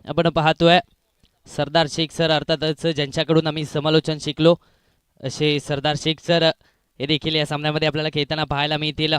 आपण पाहतोय सरदार शेख सर, अर्थातच ज्यांच्याकडून आम्ही समालोचन शिकलो असे सरदार शेख सर हे देखील या सामन्यामध्ये आपल्याला खेळताना पाहायला मिळतील.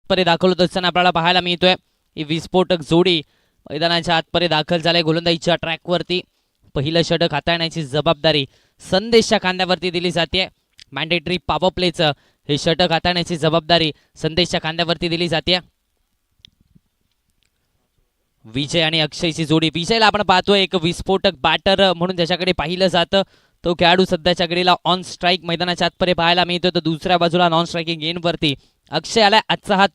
परे दाखवत असताना आपल्याला पाहायला मिळतोय ही विस्फोटक जोडी मैदानाच्या आतपर्यंत दाखल झाले. गोलंदाजीच्या ट्रॅकवरती पहिलं षटक हाताळण्याची जबाबदारी संदेशच्या खांद्यावरती दिली जाते. मॅन्डेटरी पॉवर प्लेचं हे षटक हाताळण्याची जबाबदारी संदेशच्या खांद्यावरती दिली जाते. विजय आणि अक्षयची जोडी. विजयला आपण पाहतोय एक विस्फोटक बॅटर म्हणून ज्याच्याकडे पाहिलं जातं तो खेळाडू सध्याच्या घडीला ऑन स्ट्राईक मैदानाच्या आतपर्यंत पाहायला मिळतो. तर दुसऱ्या बाजूला नॉन स्ट्रायकिंग गेमवरती अक्षय आलाय. आजचा हा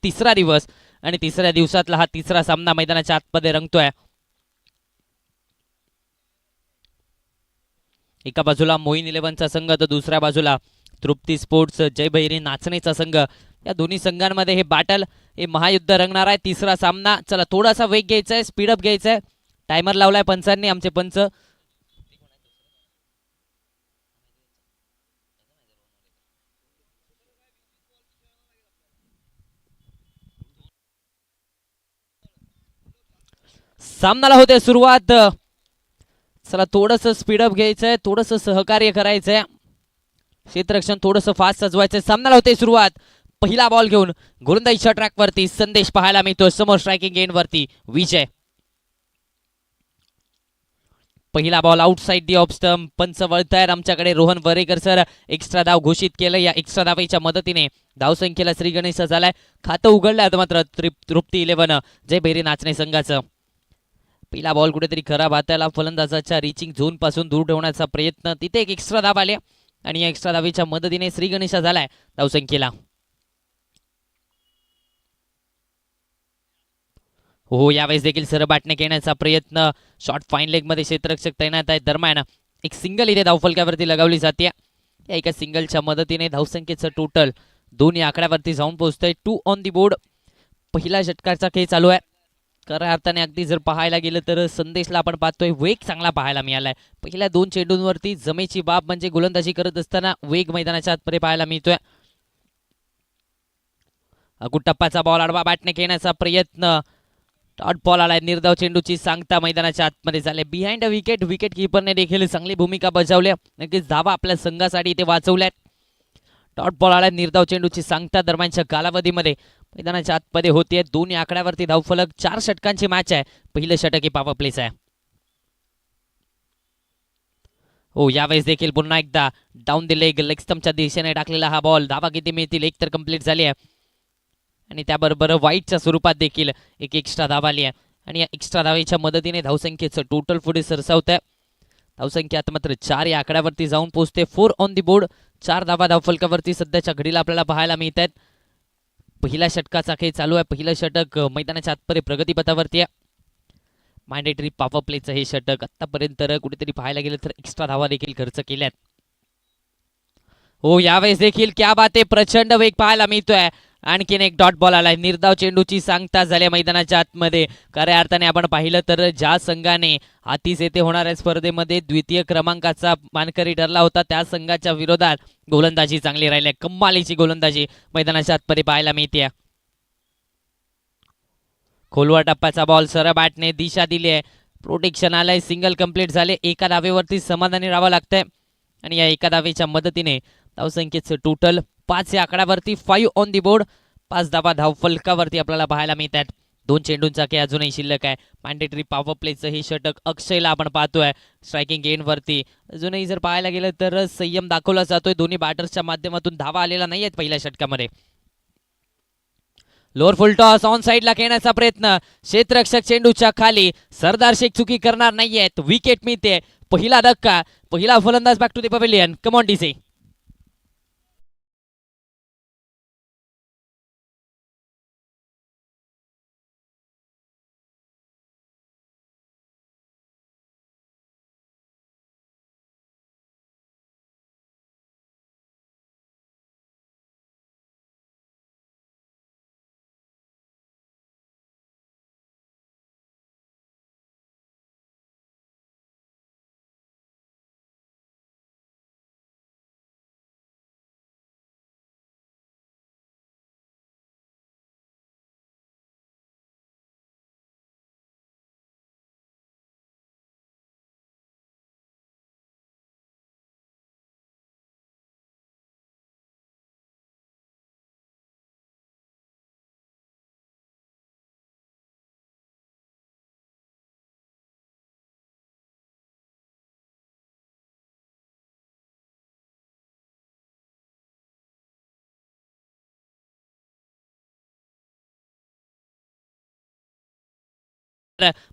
तिसरा दिवस आणि तिसऱ्या दिवसातला हा तिसरा सामना मैदानाच्या आतमध्ये रंगतोय. एका बाजूला मोईन 11चा संघ तर दुसऱ्या बाजूला तृप्ती स्पोर्ट्स जय भैरी नाचणेचा संघ. या दोन्ही संघांमध्ये हे बॅटल हे महायुद्ध रंगणार आहे. तिसरा सामना. चला थोडासा वेग घ्यायचा आहे, स्पीडअप घ्यायचा आहे. टायमर लावलाय पंचांनी, आमचे पंच. सामनाला होते सुरुवात. चला थोडंसं स्पीडअप घ्यायचंय, थोडंसं सहकार्य करायचंय, क्षेत्ररक्षण थोडंसं फास्ट सजवायचंय. सामनाला होते सुरुवात. पहिला बॉल घेऊन गोलंदाजीच्या ट्रॅकवरती संदेश पाहायला मिळतो. समोर स्ट्रायकिंग एंडवरती विजय. पहिला ball outside the off stump. पंच वळतायत आमच्याकडे. रोहन वरेकर सर एक्स्ट्रा धाव घोषित केलं. या एक्स्ट्रा धावेच्या मदतीने धावसंख्येला श्री गणेश झालाय. खातं उघडलं मात्र तृप्ती 11 जय भैरी नाचणे संघाचं. पहिला बॉल कुठेतरी खराब हाताला. फलंदाजाच्या रिचिंग झोन पासून दूर ठेवण्याचा प्रयत्न. तिथे एक एक्स्ट्रा धाव आले आणि या एक्स्ट्रा धावेच्या मदतीने श्री गणेश झालाय धावसंख्येला. हो यावेळेस देखील सरबाटणे घेण्याचा प्रयत्न. शॉर्ट फाईन लेग मध्ये क्षेत्ररक्षक तैनात आहे. दरम्यान एक सिंगल इथे धावफलकावरती लगावली जाते. या एका सिंगलच्या मदतीने धावसंख्येचं टोटल दोन्ही आकड्यावरती जाऊन पोहोचतंय. 2 ऑन दी बोर्ड. पहिल्या षटकाचा खेळ चालू आहे. खऱ्या अर्थाने अगदी जर पाहायला गेलं तर संदेशला आपण पाहतोय वेग चांगला पाहायला मिळालाय. पहिल्या 2 चेंडूंवरती जमेची बाब म्हणजे गोलंदाजी करत असताना वेग मैदानाच्या आतपर्यंत पाहायला मिळतोय. टप्पाचा बॉल आडवा बॅटने घेण्याचा प्रयत्न. डॉट बॉल आलाय. निर्धाव चेंडूची सांगता मैदानाच्या आतमध्ये झाले. Behind a wicket. विकेट किपरने देखील चांगली भूमिका बजावली. नक्कीच धावा आपल्या संघासाठी इथे वाचवल्यात. डॉट बॉल आलाय. निर्धाव चेंडूची सांगता दरम्यानच्या कालावधीमध्ये मैदानाच्या आतमध्ये होते. दोन्ही आकड्यावरती धावफलक. 4 षटकांची मॅच आहे. पहिलं षटक हे पॉवर प्लेच आहे. हो यावेळेस देखील पुन्हा एकदा डाऊन द लेग स्टंपच्या दिशेने टाकलेला हा बॉल. धावा किती मिळतील? एक तर कंप्लीट झाली आहे आणि त्याबरोबर वाईटच्या स्वरूपात देखील एक एक्स्ट्रा धाव आली आहे आणि या एक्स्ट्रा धावेच्या मदतीने धावसंख्येचं टोटल पुढे सरसावत आहे. धावसंख्या आता मात्र 4 या आकड्यावरती जाऊन पोहोचते. 4 ऑन दी बोर्ड. 4 धावा धावफलकावरती सध्याच्या घडीला आपल्याला पाहायला मिळत आहेत. पहिल्या षटकाचा खेळ चालू आहे. पहिलं षटक मैदानाच्या आतपर्यंत प्रगतीपथावरती आहे. मॅन्डेटरी पॉवर प्लेचं हे षटक आतापर्यंत कुठेतरी पाहायला गेलं तर एक्स्ट्रा धावा देखील खर्च केल्यात. हो यावेळेस देखील क्या बात आहे. प्रचंड वेग पाहायला मिळतोय. आणखीन एक डॉट बॉल आलाय. निर्धाव चेंडूची सांगता झाली मैदानाच्या आतमध्ये. खऱ्या अर्थाने आपण पाहिलं तर ज्या संघाने हातीस येथे होणाऱ्या स्पर्धेमध्ये द्वितीय क्रमांकाचा मानकरी ठरला होता त्या संघाच्या विरोधात गोलंदाजी चांगली राहिली. कमालीची गोलंदाजी मैदानाच्या आतमध्ये पाहायला मिळते. खोलवर टप्प्याचा बॉल. सरळ बॅटने दिशा दिली आहे. प्रोटेक्शन आलंय. सिंगल कंप्लीट झाले. एका धावेवरती समाधानी राहावं लागतंय आणि या एका धावेच्या मदतीने धावसंख्येचं टोटल 5 या आकड्यावरती. 5 ऑन दी बोर्ड. 5 धावा धावफलकावरती आपल्याला पाहायला मिळतात. 2 चेंडूंचा खेळ अजूनही शिल्लक आहे. मॅन्डेटरी पॉवर प्लेचं हे षटक अक्षयला आपण पाहतोय स्ट्रायकिंग एंडवरती. अजूनही जर पाहायला गेलं तर संयम दाखवला जातोय दोन्ही बॅटर्सच्या माध्यमातून. धावा आलेला नाही आहेत पहिल्या षटकामध्ये. लोअर फुल टॉस ऑन साईडला खेळण्याचा प्रयत्न. क्षेत्ररक्षक चेंडूच्या खाली. सरदार शेख चुकी करणार नाहीयेत. विकेट मिळते. पहिला धक्का. पहिला फलंदाज back to the pavilion. Come on DC.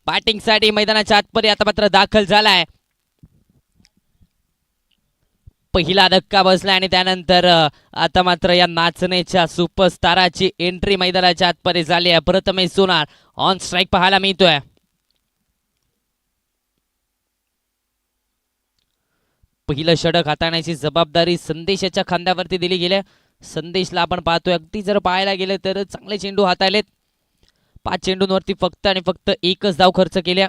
बॅटिंगसाठी मैदानाच्या आतमध्ये आता मात्र दाखल झालाय. पहिला धक्का बसला आणि त्यानंतर आता मात्र या नाचण्याच्या सुपरस्टाराची एंट्री मैदानाच्या आतमध्ये झाली आहे. प्रथमेश सोनार ऑन स्ट्राईक पाहायला मिळतोय. पहिलं षटक हाताळण्याची जबाबदारी संदेशाच्या खांद्यावरती दिली गेली. संदेशला आपण पाहतोय अगदी जर पाहायला गेलं तर चांगले चेंडू हाताळलेत. 5 चेंडूंवरती फक्त आणि फक्त एकच धाव खर्च केल्या.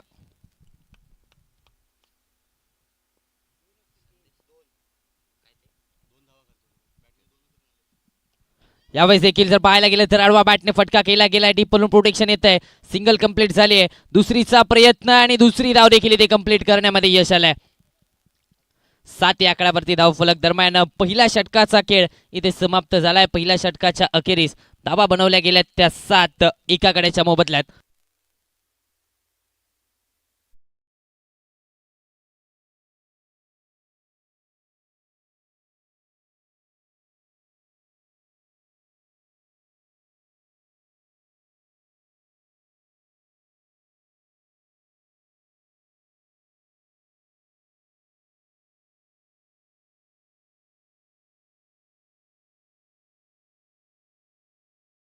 यावेळेस देखील जर पाहायला गेलं तर आडवा बॅटने फटका केला गेला. डीप बॉलून प्रोटेक्शन येत आहे. सिंगल कंप्लीट झाली आहे. दुसरीचा प्रयत्न आणि दुसरी धाव देखील इथे कंप्लीट करण्यामध्ये यश आलंय. 7 या आकड्यावरती धाव फलक दरम्यान पहिल्या षटकाचा खेळ इथे समाप्त झालाय. पहिल्या षटकाच्या अखेरीस धावा बनवल्या गेल्यात त्या 7 एका कड्याच्या मोबदल्यात.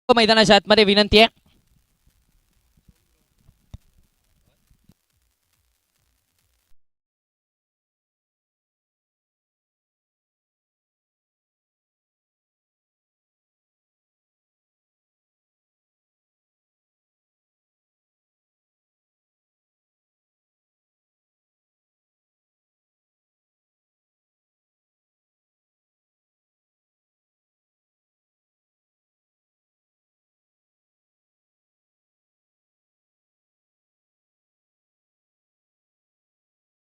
मैदानाच्या आतमध्ये विनंती आहे.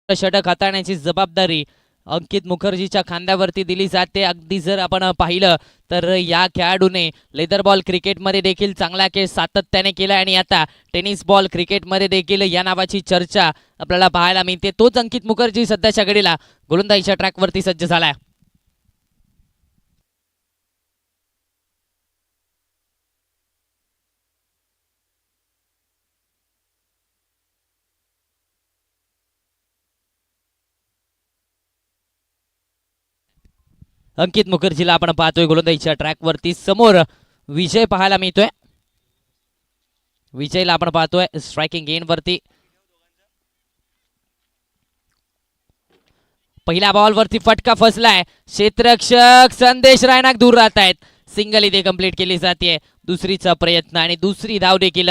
षटक हाताळण्याची जबाबदारी अंकित मुखर्जीच्या खांद्यावरती दिली जाते. अगदी जर आपण पाहिलं तर या खेळाडूने लेदर बॉल क्रिकेटमध्ये देखील चांगला खेळ सातत्याने केला आणि आता टेनिस बॉल क्रिकेटमध्ये देखील या नावाची चर्चा आपल्याला पाहायला मिळते. तोच अंकित मुखर्जी सध्याच्या घडीला गोलंदाजीच्या ट्रॅकवरती सज्ज झालाय. अंकित मुखर्जीला आपण पाहतोय गोलंदाजीच्या ट्रॅकवरती. समोर विजय पाहायला मिळतोय. विजयला आपण पाहतोय स्ट्रायकिंग एंडवरती. पहिल्या बॉलवरती फटका फसलाय. क्षेत्ररक्षक संदेश रायनाक दूर राहत आहेत. सिंगल इथे कंप्लीट केली जाते. दुसरीचा प्रयत्न आणि दुसरी धाव देखील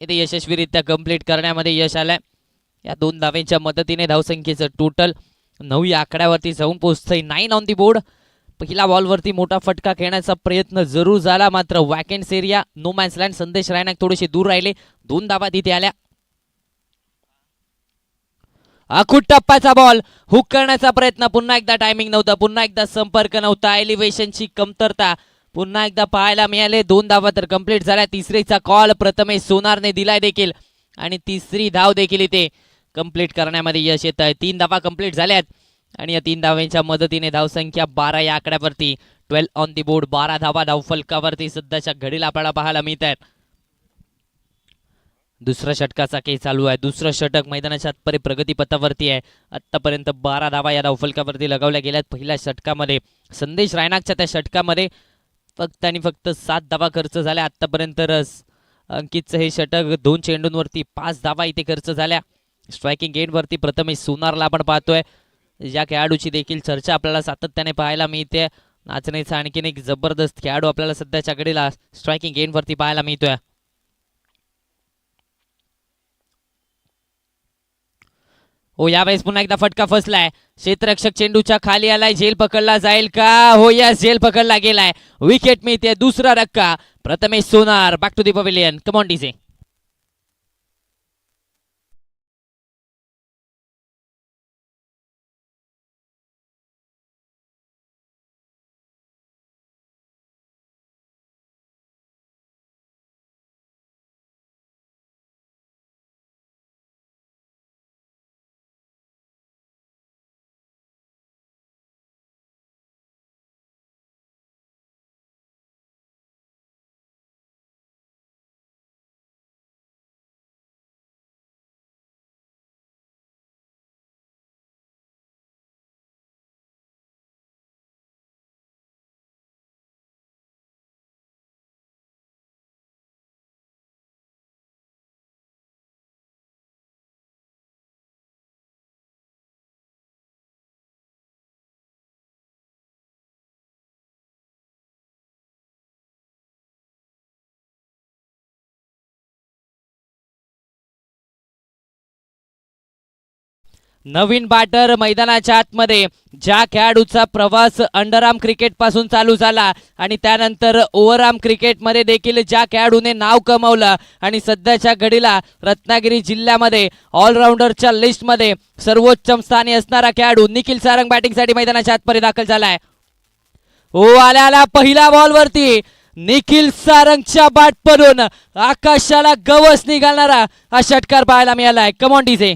इथे यशस्वीरित्या कंप्लीट करण्यामध्ये यश आलंय. या 2 धावांच्या मदतीने धावसंख्येचं टोटल 9 या आकड्यावरती जाऊन पोहोचतंय. 9 ऑन दी बोर्ड. पहिल्या बॉलवरती मोठा फटका खेळण्याचा प्रयत्न जरूर झाला मात्र वॅकेंट्स एरिया नो मॅन्स लँड. संदेश रायनाक थोडेसे दूर राहिले. 2 धावा तिथे आल्या. आखूट टप्प्याचा बॉल हुक करण्याचा प्रयत्न. पुन्हा एकदा टायमिंग नव्हता. पुन्हा एकदा संपर्क नव्हता. एलिव्हेशनची कमतरता पुन्हा एकदा पाहायला मिळाले. 2 धावा तर कंप्लीट झाल्या. तिसरीचा कॉल प्रथमेश सोनारने दिलाय देखील आणि तिसरी धाव देखील इथे कंप्लीट करण्यामध्ये यश येत आहे. 3 धावा कंप्लीट झाल्यात आणि या 3 धावांच्या मदतीने धावसंख्या 12 या आकड्यावरती 12 ऑन दी बोर्ड. 12 धावा धावफलकावरती सध्याच्या घडीला आपल्याला पाहायला मिळत आहेत. दुसऱ्या षटकाचा खेळ चालू आहे. दुसरं षटक मैदानाच्या आतपरे प्रगतीपथावरती आहे. आतापर्यंत 12 धावा या धावफलकावरती लगावल्या गेल्यात. पहिल्या षटकामध्ये संदेश रायनाकच्या त्या षटकामध्ये फक्त आणि फक्त 7 धावा खर्च झाल्या आतापर्यंत. अंकितचं हे षटक 2 चेंडूंवरती 5 धावा इथे खर्च झाल्या. स्ट्रायकिंग एंडवरती प्रथमेश सोनारला आपण पाहतोय. या खेळाडूची देखील चर्चा आपल्याला सातत्याने पाहायला मिळते. नाचणीचा आणखीन एक जबरदस्त खेळाडू आपल्याला सध्याच्या घडीला स्ट्रायकिंग एंडवरती पाहायला मिळतोय. हो, यावेळेस पुन्हा एकदा फटका फसलाय. क्षेत्ररक्षक चेंडूच्या खाली आलाय. झेल पकडला जाईल का? हो, यस, झेल पकडला गेलाय. विकेट मिळते. दुसरा धक्का. Prathamesh Sonar back to the pavilion. Come on DJ. नवीन बॅटर मैदानाच्या आतमध्ये. ज्या खेळाडूचा प्रवास अंडरआर्म क्रिकेट पासून चालू झाला आणि त्यानंतर ओव्हरआर्म क्रिकेटमध्ये देखील ज्या खेळाडूने नाव कमवलं आणि सध्याच्या घडीला रत्नागिरी जिल्ह्यामध्ये ऑलराऊंडरच्या लिस्टमध्ये सर्वोच्च स्थानी असणारा खेळाडू निखिल सारंग बॅटिंगसाठी मैदानाच्या आतमध्ये दाखल झालाय. हो, आल्या पहिल्या बॉलवरती निखिल सारंगच्या बॅटमधून आकाशाला गवस निघालणारा हा षटकार पाहायला मिळालाय. कम ऑन डीजे.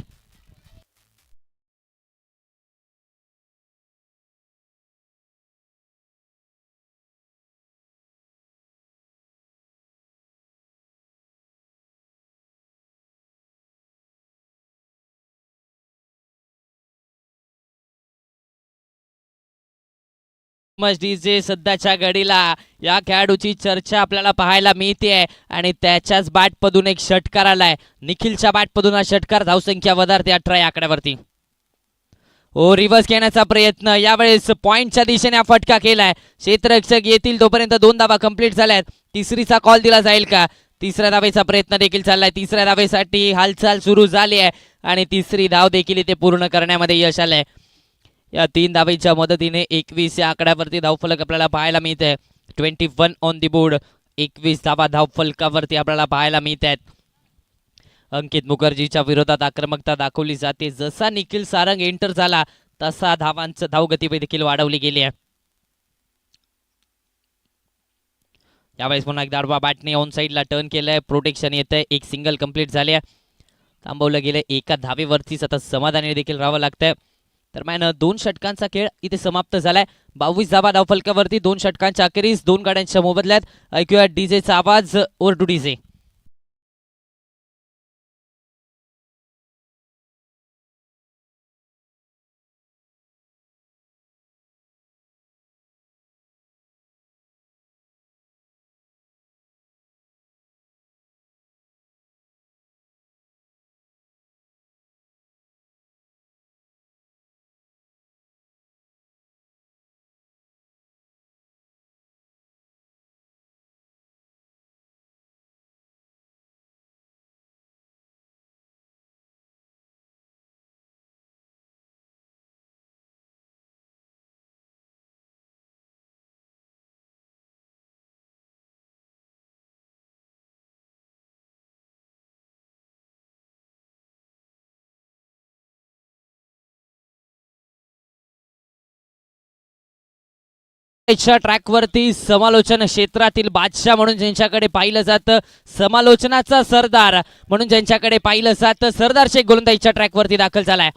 डीजे सध्याच्या घडीला या खेळाडूची चर्चा आपल्याला पाहायला मिळते आणि त्याच्याच बॅटमधून एक षटकार आलाय. निखिलच्या बॅटमधून हा षटकार. धावसंख्या वधारते 18 या आकड्यावरती. हो, रिव्हर्स घेण्याचा प्रयत्न. यावेळेस पॉइंटच्या दिशेने हा फटका केलाय. क्षेत्ररक्षक येतील तोपर्यंत 2 धावा कंप्लीट झाल्यात. तिसरीचा कॉल दिला जाईल का? तिसऱ्या धावेचा प्रयत्न देखील चाललाय. तिसऱ्या धावेसाठी हालचाल सुरू झाली आहे आणि तिसरी धाव देखील इथे पूर्ण करण्यामध्ये यश आलंय. या 3 धावेच्या मदतीने 21 या आकड्यावरती धावफलक आपल्याला पाहायला मिळते. 21 ऑन दी बोर्ड. 21 धावा धावफलकावरती आपल्याला पाहायला मिळत आहेत. अंकित मुखर्जीच्या विरोधात आक्रमकता दाखवली जाते. जसा निखिल सारंग एंटर झाला तसा धावांचं धावगती देखील वाढवली गेली आहे. यावेळेस पुन्हा एकदा आडवा बॅटने ऑन साईडला टर्न केलंय. प्रोटेक्शन येतंय. एक सिंगल कंप्लीट झाले. थांबवलं गेलं एका धावेवरतीच. आता समाधानी देखील राहावं लागतंय. दरम्यान 2 षटकांचा खेळ इथे समाप्त झालाय. 22 धावा धावफलकावरती 2 षटकांच्या अखेरीस 2 गाड्यांच्या मोबदल्यात. ऐकूया डीजेचा आवाज. Over to DJ. ट्रॅकवरती समालोचन क्षेत्रातील बादशाह म्हणून ज्यांच्याकडे पाहिलं जातं, समालोचनाचा सरदार म्हणून ज्यांच्याकडे पाहिलं जातं, सरदार शेख गोलंदाजीच्या ट्रॅकवरती दाखल झालाय.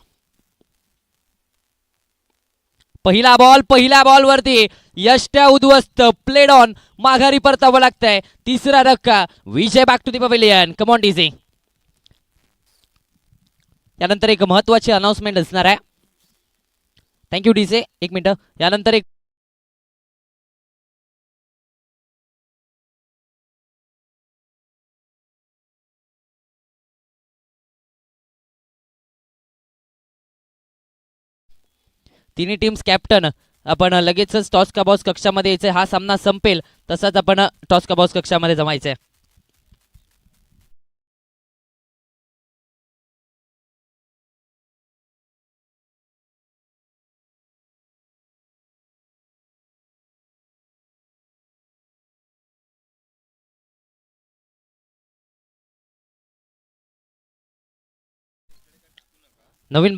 पहिला बॉल वरती यष्ट्या उद्ध्वस्त, प्लेड ऑन, माघारी परतावं लागतंय. तिसरा धक्का, Vijay back to the pavilion. Come on DJ. यानंतर एक महत्वाची अनाउन्समेंट असणार आहे. Thank you DJ. एक मिनिट. यानंतर एक तिन्ही टीम्स कॅप्टन आपण लगेचच टॉस का बॉस कक्षामध्ये यायचे. हा सामना संपेल तसाच आपण टॉस का बॉस कक्षामध्ये जमायचंय. नवीन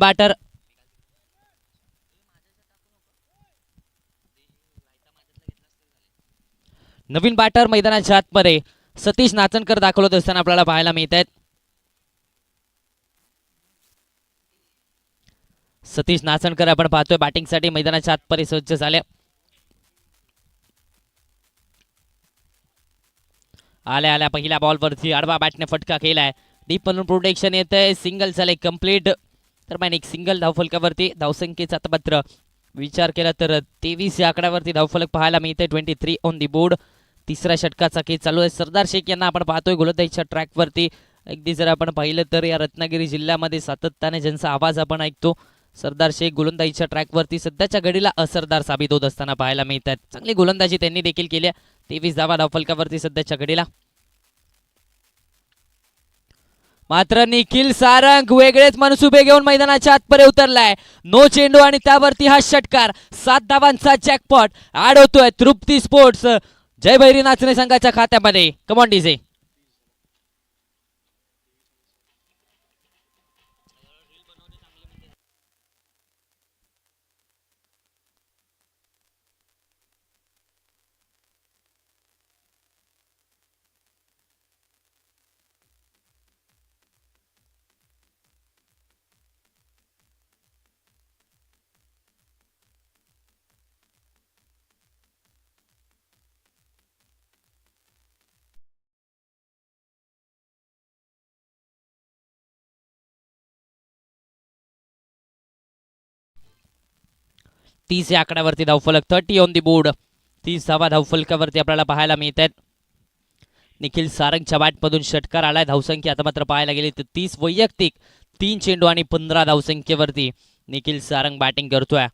बॅटर मैदानाच्या आतमध्ये सतीश नाचनकर दाखवत असताना आपल्याला पाहायला मिळत आहेत. सतीश नाचनकर आपण पाहतोय बॅटिंगसाठी मैदानाच्या आतमध्ये सज्ज झाले. आल्या पहिल्या बॉलवरती आडवा बॅटने फटका केलाय. डीप म्हणून प्रोटेक्शन येतंय. सिंगल झाले कंप्लीट. दरम्यान एक सिंगल धावफलकावरती धावसंख्येचा पत्र विचार केला तर 23 या आकड्यावरती धावफलक पाहायला मिळते. 23 ऑन दी बोर्ड. तिसऱ्या षटकाचा खेळ चालू आहे. सरदार शेख यांना आपण पाहतोय गोलंदाजीच्या ट्रॅकवरती. अगदी जर आपण पाहिलं तर या रत्नागिरी जिल्ह्यामध्ये सातत्याने ज्यांचा आवाज आपण ऐकतो, सरदार शेख गोलंदाजीच्या ट्रॅकवरती सध्याच्या घडीला असरदार साबित होत असताना पाहायला मिळतात. चांगली गोलंदाजी त्यांनी देखील केली. 23 धावा धावफलकावरती सध्याच्या घडीला. मात्र निखिल सारंग वेगळेच मनसुबे घेऊन मैदानाच्या आतपर्यंत उतरलाय. नो चेंडू आणि त्यावरती हा षटकार. 7 धावांचा जॅकपॉट ऍड होतोय तृप्ती स्पोर्ट्स जय भैरी नाचणे संघाच्या खात्यामध्ये. Come on DJ. तीस या आकड्यावरती धावफलक. 30 ऑन दी बोर्ड. 30 धावा धावफलकावरती आपल्याला पाहायला मिळत आहेत. निखिल सारंगच्या बॅटमधून षटकार आलाय. धावसंख्या आता मात्र पाहायला गेली तर 30 वैयक्तिक, 3 चेंडू आणि 15 धावसंख्येवरती निखिल सारंग बॅटिंग करतोय.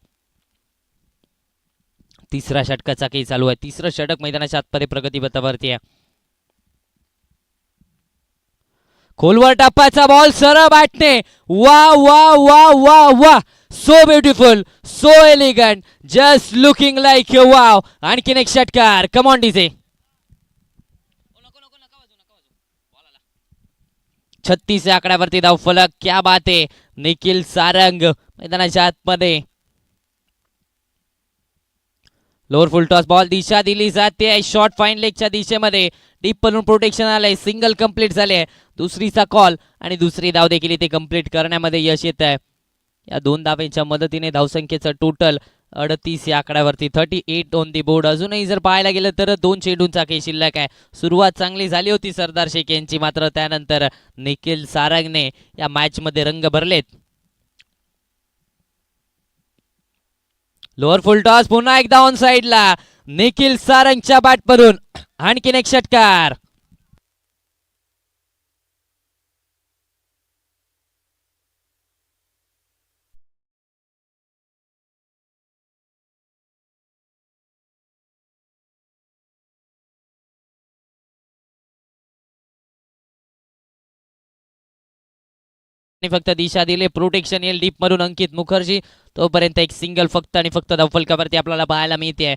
तिसऱ्या षटकाचा खेळ चालू आहे. तिसरं षटक मैदानाच्या आतमध्ये प्रगतीपथावरती आहे. खोलवर टप्प्याचा बॉल सरळ बॅटने. वा वा वा वा वा. So beautiful, so elegant, just looking like wow. आणखीन एक षटकार. कम ऑन डीजे. 36 या आकड्यावरती धावफलक. क्या बात आहे. निखिल सारंग मैदानाच्या आतमध्ये. लोअर फुल टॉस बॉल दिशा दिली जाते शॉर्ट फाईन लेगच्या दिशेमध्ये. डीप म्हणून प्रोटेक्शन आलंय. सिंगल कंप्लीट झाले. दुसरीचा कॉल आणि दुसरी धाव देखील इथे कंप्लीट करण्यामध्ये यश येत आहे. या 2 धावांच्या मदतीने धावसंख्येचं टोटल 38 या आकड्यावरती. 38 ऑन दी बोर्ड. अजूनही जर पाहायला गेलं तर 2 चेंडूंचा खेळ शिल्लक आहे. सुरुवात चांगली झाली होती सरदार शेख यांची, मात्र त्यानंतर निखिल सारंगने या मॅच मध्ये रंग भरलेत. लोअर फुल टॉस पुन्हा एकदा ऑन साइडला. निखिल सारंगच्या बॅटमधून आणखीन एक षटकार. फक्त दिशा दिले. प्रोटेक्शन येईल डीप मधून अंकित मुखर्जी. तोपर्यंत एक सिंगल फक्त आणि फक्त धावफलकावरती आपल्याला पाहायला मिळते आहे.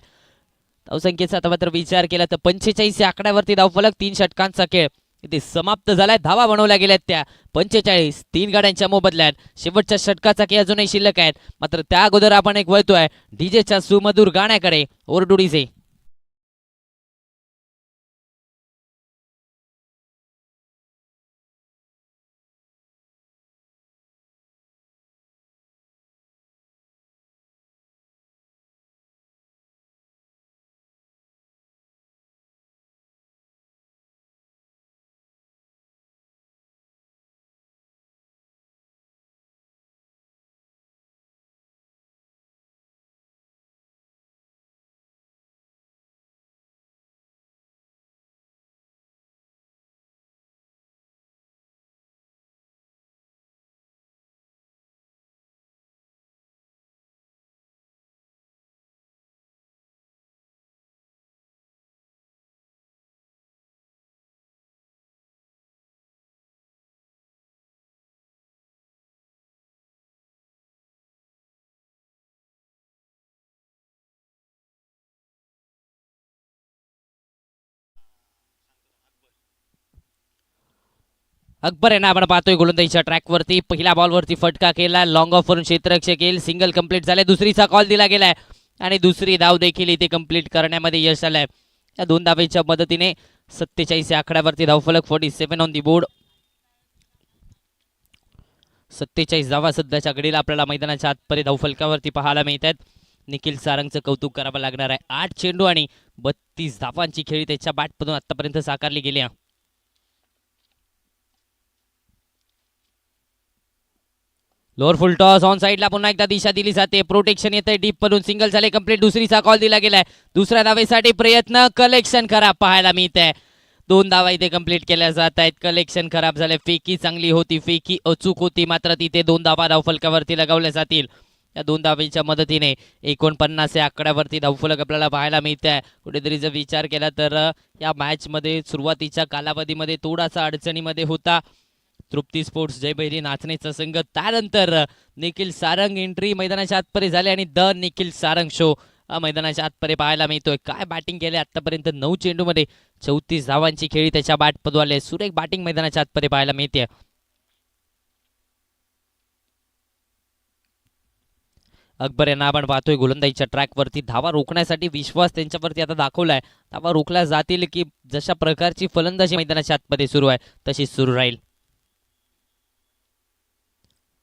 धावसंख्येचा आता मात्र विचार केला तर 45 या आकड्यावरती धावफलक. 3 षटकांचा खेळ. इथे समाप्त झालाय. धावा बनवल्या गेल्यात त्या 45. 3 गाड्यांच्या मोबदल्यात शेवटच्या षटकाचा की अजूनही शिल्लक आहेत. मात्र त्या अगोदर आपण एक वळतोय डीजेच्या सुमधुर गाण्याकडे. ओरडू डीजे. अकबर यांना आपण पाहतोय गोलंदाजीच्या ट्रॅकवरती. पहिल्या बॉलवरती फटका केला, लॉंग ऑफ वरून क्षेत्ररक्षक येईल. सिंगल कंप्लीट झाले. दुसरीचा कॉल दिला गेलाय आणि दुसरी धाव देखील इथे कंप्लीट करण्यामध्ये यश आलंय. या 2 धावेच्या मदतीने 47 या आकड्यावरती धावफलक. 47 ऑन दी बोर्ड. 47 धावा सध्याच्या घडीला आपल्याला मैदानाच्या आतपर्यंत धावफलकावरती पाहायला मिळत आहेत. निखिल सारंगचं कौतुक करावं लागणार आहे. 8 चेंडू आणि 32 धावांची खेळी त्याच्या बॅटमधून आतापर्यंत साकारली गेली. लोअर फुल टॉस ऑन साईडला पुन्हा एकदा दिशा दिली जाते. प्रोटेक्शन येते डीप पडून. सिंगल झाले कंप्लीट. दुसरीचा कॉल दिला गेलाय. दुसऱ्या धावेसाठी प्रयत्न. कलेक्शन खराब पाहायला मिळत आहे. 2 धावा इथे कंप्लीट केल्या जात आहेत. कलेक्शन खराब झाले. फेकी चांगली होती, फेकी अचूक होती, मात्र तिथे 2 धावा धावफलकावरती लगावल्या जातील. या 2 धावेच्या मदतीने 49 या आकड्यावरती धावफलक आपल्याला पाहायला मिळत आहे. कुठेतरी जर विचार केला तर या मॅचमध्ये सुरुवातीच्या कालावधीमध्ये थोडासा अडचणीमध्ये होता तृप्ती स्पोर्ट्स जय बैरी नाचणीचा संघ. त्यानंतर निखिल सारंग एंट्री मैदानाच्या आतपर्यंत झाले आणि द निखिल सारंग शो मैदानाच्या आतपर्यंत पाहायला मिळतोय. काय बॅटिंग केले आतापर्यंत. 9 चेंडूमध्ये 34 धावांची खेळी त्याच्या बॅटमधून आले. सुरेख बॅटिंग मैदानाच्या आतपर्यंत पाहायला मिळते. अकबर यांना आपण पाहतोय गोलंदाजीच्या ट्रॅकवरती. धावा रोखण्यासाठी विश्वास त्यांच्यावरती आता दाखवलाय. धावा रोखल्या जातील की जशा प्रकारची फलंदाजी मैदानाच्या आतमध्ये सुरू आहे तशीच सुरू राहील.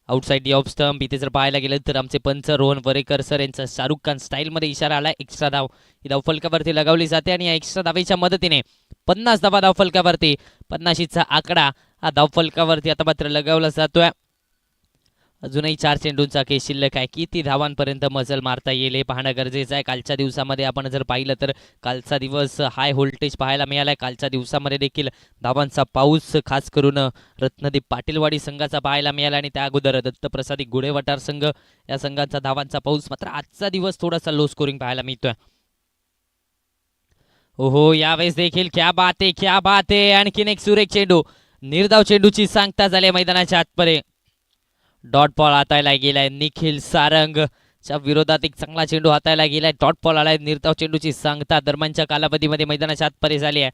आउटसाइड दी ऑफ स्टंप इथे जर पाहायला गेलं तर आमचे पंच रोहन वरेकर सर यांचा शाहरुख खान स्टाईलमध्ये इशारा आला. एक्स्ट्रा धाव ही धावफलकावरती लगावली जाते आणि या एक्स्ट्रा धावेच्या मदतीने 50 धावा धावफलकावरती. 50चा आकडा हा धावफलकावरती आता मात्र लगावला जातोय. अजूनही 4 चेंडूंचा केस शिल्लक आहे. किती धावांपर्यंत मजल मारता येईल हे पाहणं गरजेचं आहे. कालच्या दिवसामध्ये आपण जर पाहिलं तर कालचा दिवस हाय व्होल्टेज पाहायला मिळालाय. कालच्या दिवसामध्ये देखील धावांचा पाऊस खास करून रत्नदीप पाटीलवाडी संघाचा पाहायला मिळाला आणि त्या अगोदर दत्तप्रसादी गुढेवटार संघ या संघांचा धावांचा पाऊस. मात्र आजचा दिवस थोडासा लो स्कोरिंग पाहायला मिळतोय. ओहो, यावेळेस देखील क्या बात आहे, क्या बात आहे. आणखीन एक सुरेख चेंडू. निर्धाव चेंडूची सांगता झाली मैदानाच्या आतपर्यंत. डॉट बॉल हातायला गेलाय. निखिल सारंगच्या विरोधात एक चांगला चेंडू हातायला गेलाय. डॉट बॉल आलाय. निर्धाव चेंडूची सांगता दरम्यानच्या कालावधीमध्ये मैदानाच्या आतपर्यंत झाली आहे.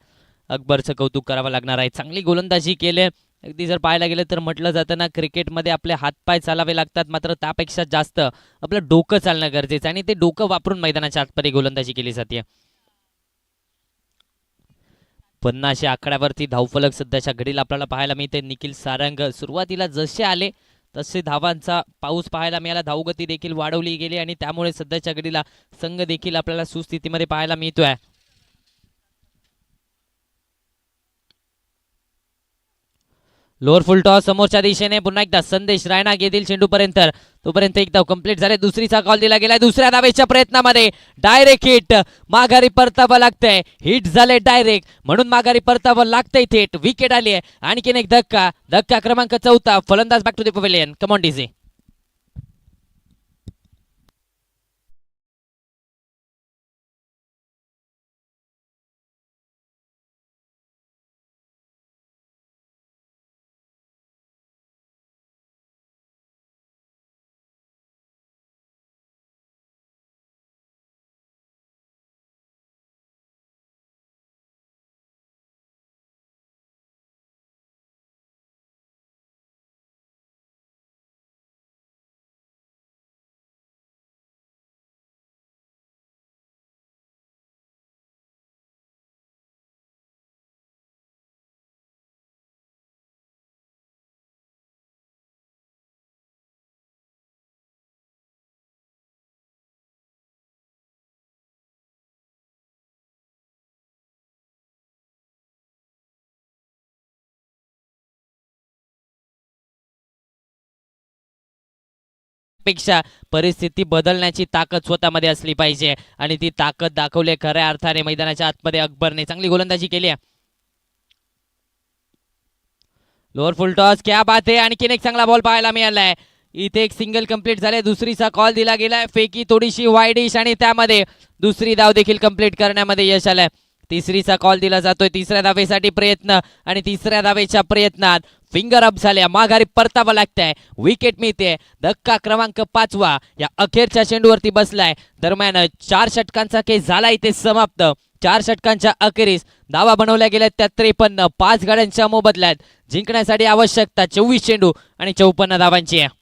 अकबरचं कौतुक करावं लागणार आहे. चांगली गोलंदाजी केली. अगदी जर पाहायला गेलं तर म्हटलं जातं ना, क्रिकेटमध्ये आपले हातपाय चालावे लागतात, मात्र त्यापेक्षा जास्त आपलं डोकं चालणं गरजेचं आहे आणि ते डोकं वापरून मैदानाच्या आतपर्यंत गोलंदाजी केली जाते. 50 आकड्यावरती धावफलक सध्याच्या घडीला आपल्याला पाहायला मिळते. निखिल सारंग सुरुवातीला जसे आले तसे धावांचा पाऊस पाहायला मिळाला. धावगती देखील वाढवली गेली आणि त्यामुळे सध्याच्या घडीला संघ देखील आपल्याला सुस्थितीमध्ये पाहायला मिळतोय. लोअर फुल टॉस समोरच्या दिशेने. पुन्हा एकदा संदेश रायना घेतील चेंडूपर्यंत. तोपर्यंत एक धाव कंप्लीट झाले. दुसरीचा कॉल दिला गेलाय. दुसऱ्या धावेच्या प्रयत्नामध्ये डायरेक्ट हिट. माघारी परतावं लागतंय. हिट झाले डायरेक्ट, म्हणून माघारी परतावं लागतंय. थेट विकेट आली आहे. आणखीन एक धक्का. धक्का क्रमांक 4. फलंदाज back to the pavilion. Come on DJ. पेक्षा परिस्थिती बदलण्याची ताकद स्वतःमध्ये असली पाहिजे आणि ती ताकद दाखवली खऱ्या अर्थाने मैदानाच्या आतमध्ये अकबरने. चांगली गोलंदाजी केली आहे. लोअर फुल टॉस, क्या बात आहे. आणखीन एक चांगला बॉल पाहायला मिळालाय. इथे एक सिंगल कंप्लीट झाले, दुसरीचा कॉल दिला गेलाय. फेकी थोडीशी वाईडिश आणि त्यामध्ये दुसरी धाव देखील कंप्लीट करण्यामध्ये यश आलंय. तिसरीचा कॉल दिला जातोय. तिसऱ्या धावेसाठी प्रयत्न आणि तिसऱ्या धावेच्या प्रयत्नात फिंगर अप झाल्या, माघारी परतावं लागतंय. विकेट मिळते. धक्का क्रमांक 5 या अखेरच्या चेंडूवरती बसलाय. दरम्यान 4 षटकांचा खेळ झाला इथे समाप्त. 4 षटकांच्या अखेरीस धावा बनवल्या गेल्या त्या 53. 5 गाड्यांच्या मोबदल्यात जिंकण्यासाठी आवश्यकता 24 चेंडू आणि 54 धावांची आहे.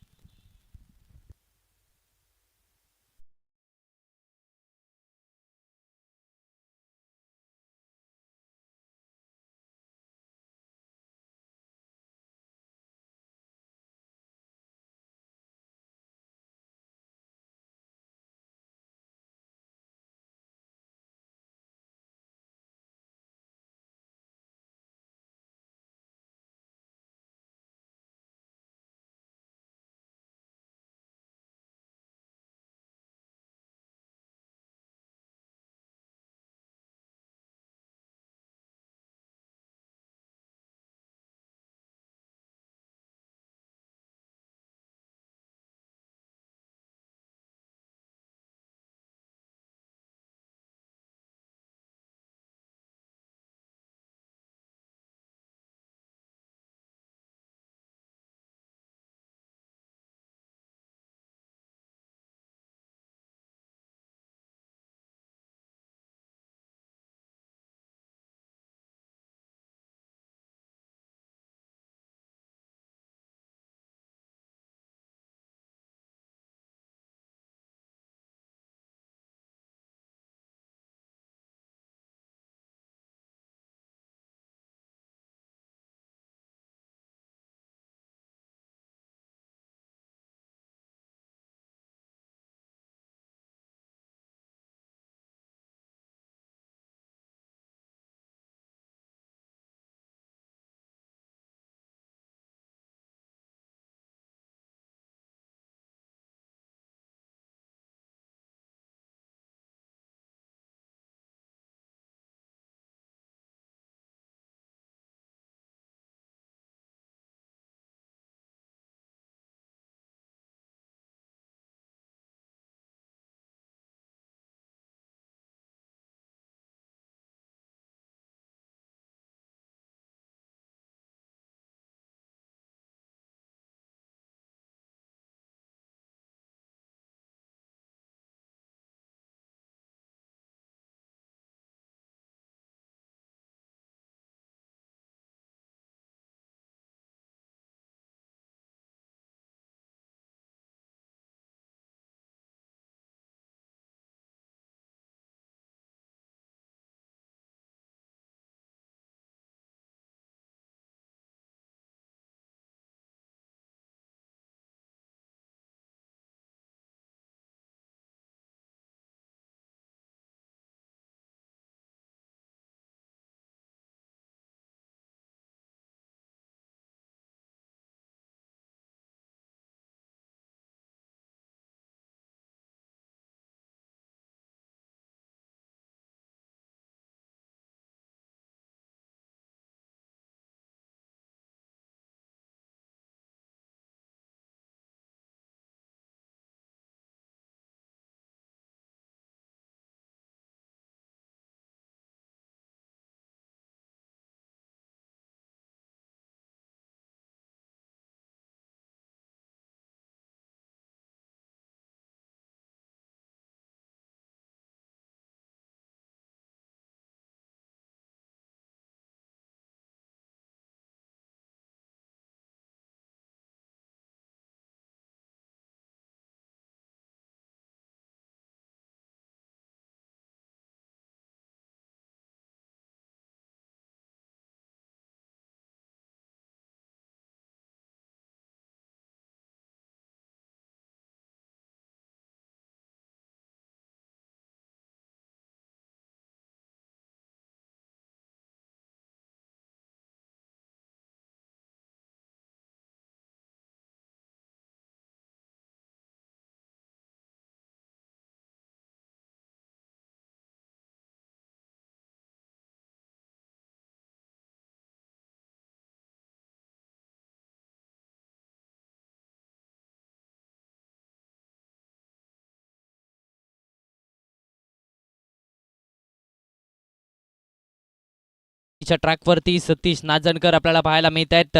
तिच्या ट्रॅकवरती सतीश नाजणकर आपल्याला पाहायला मिळत आहेत.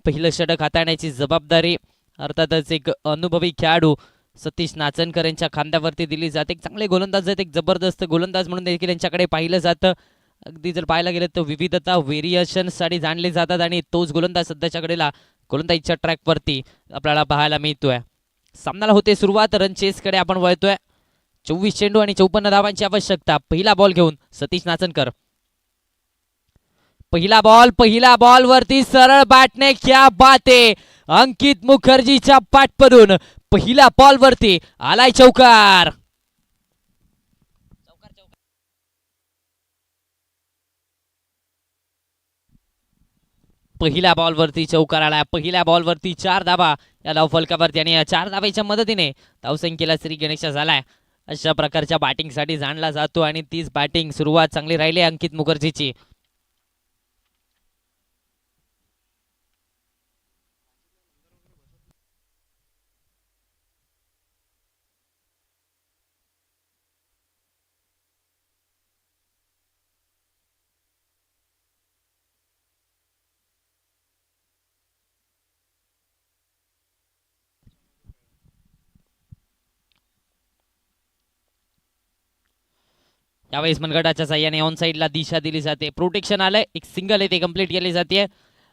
पहिलं षटक हाताळण्याची जबाबदारी अर्थातच एक अनुभवी खेळाडू सतीश नाचनकर यांच्या खांद्यावरती दिली जाते. एक चांगले गोलंदाज आहेत, एक जबरदस्त गोलंदाज म्हणून देखील यांच्याकडे पाहिलं जातं. अगदी जर पाहायला गेलं तर विविधता व्हेरिएशनसाठी जाणले जातात आणि तोच गोलंदाज सध्याच्या घडीला गोलंदाजीच्या ट्रॅकवरती आपल्याला पाहायला मिळतोय. सामन्याला होते सुरुवात. रन चेसकडे आपण वळतोय. 24 चेंडू आणि 54 धावांची आवश्यकता. पहिला बॉल घेऊन सतीश नाचनकर. पहिला बॉल वरती सरळ बॅटने क्या बात आहे. अंकित मुखर्जीच्या पाठपडून पहिल्या बॉल वरती आलाय चौकार. पहिल्या बॉलवरती चौकार आला. पहिल्या बॉलवरती 4 धावा या धावफलकावरती आणि या 4 धावेच्या मदतीने धावसंख्येला श्री गणेश झालाय. अशा प्रकारच्या बॅटिंगसाठी जाणला जातो आणि तीच बॅटिंग सुरुवात चांगली राहिली अंकित मुखर्जीची. यावेळेस मनगटाच्या साह्याने ऑन साईडला दिशा दिली जाते. प्रोटेक्शन आलंय. एक सिंगल आहे ते कंप्लीट केली जाते.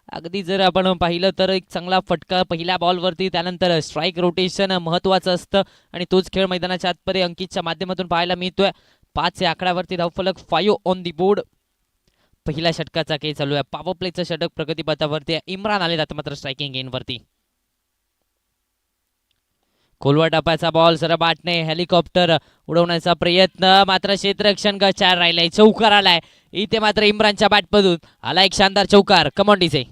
अगदी जर आपण पाहिलं तर एक चांगला फटका पहिल्या बॉलवरती. त्यानंतर स्ट्राईक रोटेशन महत्वाचं असतं आणि तोच खेळ मैदानाच्या आतमध्ये अंकितच्या माध्यमातून पाहायला मिळतोय. 5 या आकड्यावरती धावफलक 5 ऑन दी बोर्ड. पहिल्या षटकाचा खेळ चालू आहे. पॉवर प्लेचं षटक प्रगतीपथावरती इम्रान आले जातं मात्र स्ट्रायकिंग एंडवरती. खोलवर टप्प्याचा बॉल सरळ बॅटने हेलिकॉप्टर उडवण्याचा प्रयत्न मात्र क्षेत्ररक्षण गचार राहिलाय. चौकार आलाय इथे मात्र इम्रानच्या बॅटमधून आला एक शानदार चौकार. Come on DJ.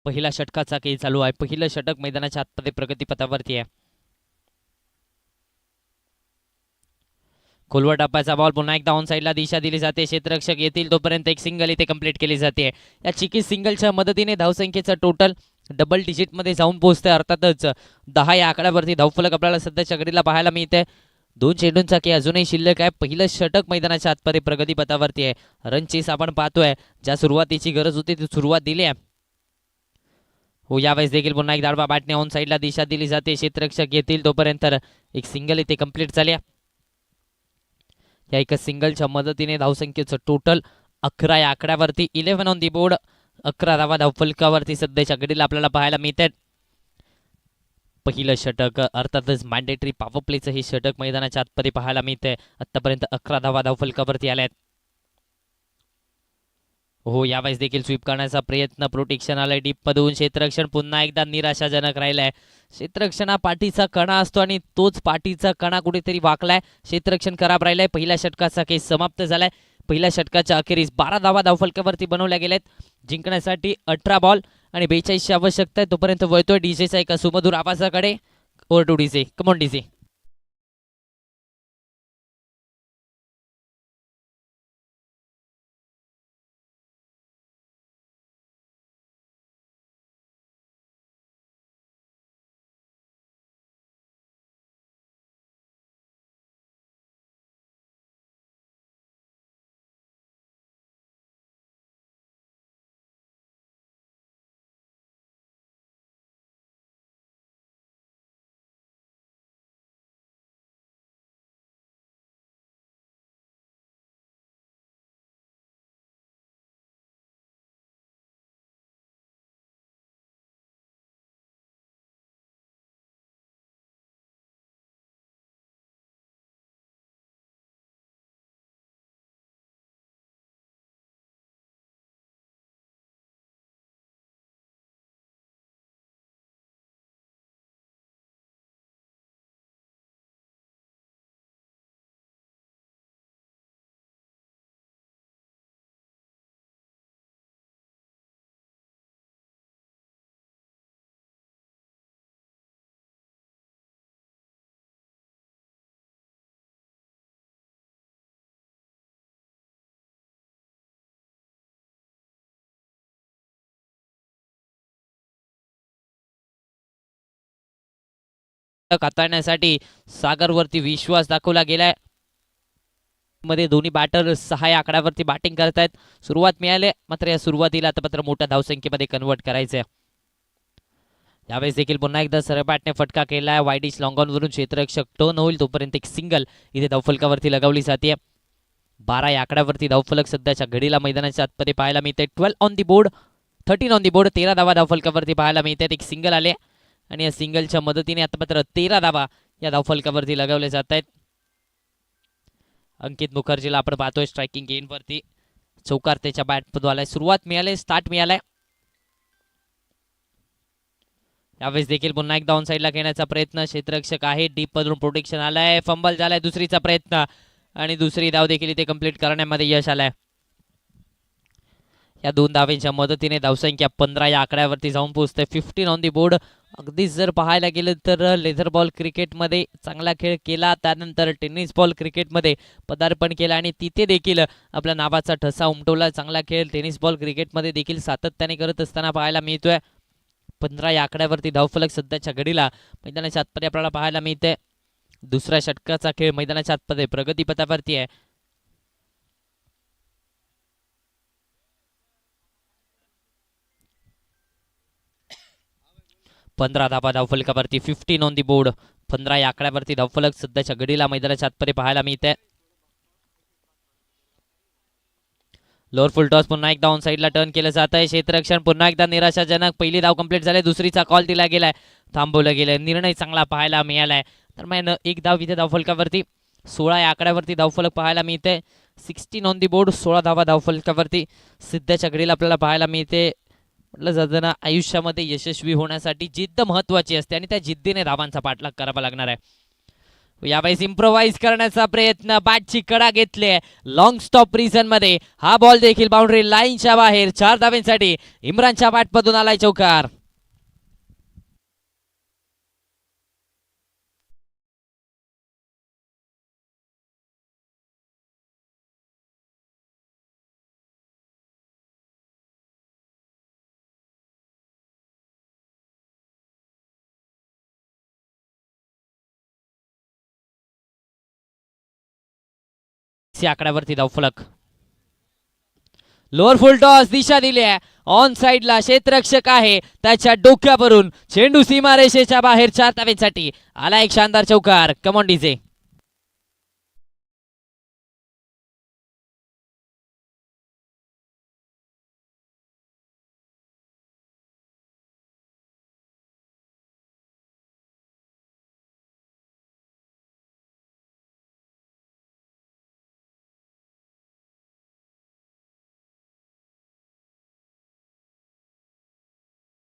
पहिल्या षटकाचा खेळ चालू आहे. पहिलं षटक मैदानाच्या आतमध्ये प्रगतीपथावरती आहे. खोलवर टप्प्याचा बॉल पुन्हा एकदा ऑन साईडला दिशा दिली जाते. क्षेत्ररक्षक येतील तोपर्यंत एक सिंगल इथे कंप्लीट केली जाते. या चिकी सिंगलच्या मदतीने धावसंख्येचं टोटल डबल डिजिटमध्ये जाऊन पोहोचते. अर्थातच 10 या आकड्यावरती धावफलक आपल्याला सध्याच्या घडीला पाहायला मिळते. 2 चेंडूंचा खेळ अजूनही शिल्लक आहे. पहिलं षटक मैदानाच्या आतमध्ये प्रगतीपथावरती आहे. रन चेस आपण पाहतोय. ज्या सुरुवातीची गरज होती ती सुरुवात दिली आहे. हो यावेळेस देखील पुन्हा एक दाडवा बॅटने ऑन साईडला दिशा दिली जाते. क्षेत्ररक्षक येतील तोपर्यंत एक सिंगल इथे कंप्लीट झाली. या एका सिंगलच्या मदतीने धावसंख्येचं टोटल 11 या आकड्यावरती 11 ऑन दी बोर्ड. 11 धावा धावफलकावरती सध्याच्या घडीला आपल्याला पाहायला मिळतात. पहिलं षटक अर्थातच मॅन्डेटरी पॉवर प्लेचं हे षटक मैदानाच्या आतमध्ये पाहायला मिळतंय. आतापर्यंत 11 धावा धावफलकावरती आल्यात. हो यावेळेस देखील स्वीप करण्याचा प्रयत्न. प्रोटेक्शन आलंय डीप मधून. क्षेत्ररक्षण पुन्हा एकदा निराशाजनक राहिलाय. क्षेत्ररक्षण हा पाठीचा कणा असतो आणि तोच पाठीचा कणा कुठेतरी वाकलाय. क्षेत्ररक्षण खराब राहिलाय. पहिल्या षटकाचा केस समाप्त झालाय. पहिल्या षटकाच्या अखेरीस 12 धावा धावफलकावरती बनवल्या गेल्यात. जिंकण्यासाठी 18 बॉल आणि 42ची आवश्यकता आहे. तोपर्यंत वळतोय डीजेचा एका सुमधुर आवाजाकडे. Over to DJ. Come on DJ. हाताळण्यासाठी सागरवरती विश्वास दाखवला गेलाय. मध्ये दोन्ही बॅटर 6 या आकड्यावरती बॅटिंग करत आहेत. सुरुवात मिळाली मात्र या सुरुवातीला आता मात्र मोठ्या धावसंख्येमध्ये कन्वर्ट करायचंय. यावेळेस देखील पुन्हा एकदा सरळ बॅटने फटका केलाय. वाईडिश लॉंग ऑन वरून क्षेत्ररक्षक टर्न होईल तोपर्यंत एक सिंगल इथे धावफलकावरती लगावली जाते. 12 या आकड्यावरती धावफलक सध्याच्या घडीला मैदानाच्या आतमध्ये पाहायला मिळते. 12 on the board, 13 on the board. 13 धावा धावफलकावरती पाहायला मिळतात. एक सिंगल आले आणि या सिंगलच्या मदतीने आता मात्र 13 धावा या धावफलकावरती लगावले जात आहेत. अंकित मुखर्जीला आपण पाहतोय स्ट्रायकिंग गेन वरती. चौकार त्याच्या बॅटमधून आलाय. सुरुवात मिळाली, स्टार्ट मिळालाय. यावेळेस देखील पुन्हा एकदा ऑन साईडला घेण्याचा प्रयत्न. क्षेत्ररक्षक आहे, डीप मधून प्रोटेक्शन आलाय. फंबल झालाय. दुसरीचा प्रयत्न आणि दुसरी धाव देखील इथे कंप्लीट करण्यामध्ये यश आलंय. या 2 धावेच्या मदतीने धावसंख्या 15 या आकड्यावरती जाऊन पोहोचते. 15 ऑन दी बोर्ड. अगदीच जर पाहायला गेलं तर लेझर बॉल क्रिकेटमध्ये चांगला खेळ केला, त्यानंतर टेनिस बॉल क्रिकेटमध्ये पदार्पण केलं आणि तिथे देखील आपल्या नावाचा ठसा उमटवला. चांगला खेळ टेनिस बॉल क्रिकेटमध्ये देखील सातत्याने करत असताना पाहायला मिळतोय. 15 या आकड्यावरती धावफलक सध्याच्या घडीला मैदानाच्या आतमध्ये आपल्याला पाहायला मिळते. दुसऱ्या षटकाचा खेळ मैदानाच्या आतमध्ये प्रगतीपथावरती आहे. पंधरा धावा धावफलकावरती. 15 ऑन दी बोर्ड. 15 या आकड्यावरती धावफलक सध्याच्या घडीला मैदानाच्या आतमध्ये पाहायला मिळते. लोअर फुल टॉस पुन्हा एकदा ऑन साईडला टर्न केलं जात आहे. क्षेत्ररक्षण पुन्हा एकदा निराशाजनक. पहिली धाव कंप्लीट झाली. दुसरीचा कॉल दिला गेलाय, थांबवलं गेलं. निर्णय चांगला पाहायला मिळालाय. तर मग एक धाव इथे धावफलकावरती. 16 या आकड्यावरती धावफलक पाहायला मिळते. 16 ऑन दी बोर्ड. 16 धावा धावफलकावरती सध्याच्या घडीला आपल्याला पाहायला मिळते. म्हटलं जातं ना, आयुष्यामध्ये यशस्वी होण्यासाठी जिद्द महत्वाची असते आणि त्या जिद्दीने धावांचा पाठलाग करावा लागणार आहे. यावेळेस इम्प्रोवाइज करण्याचा प्रयत्न. बॅटची कडा घेतली आहे लॉंग स्टॉप रिझन मध्ये. हा बॉल देखील बाउंड्री लाईनच्या बाहेर. 4 धावांसाठी इम्रानच्या बॅटमधून आलाय चौकार. आकड्यावरती धावफलक. लोअर फुल टॉस दिशा दिली आहे. ऑन साईडला क्षेत्ररक्षक आहे, त्याच्या डोक्यावरून चेंडू सीमारेषेच्या बाहेर. 4 धावांसाठी आला एक शानदार चौकार. Come on DJ.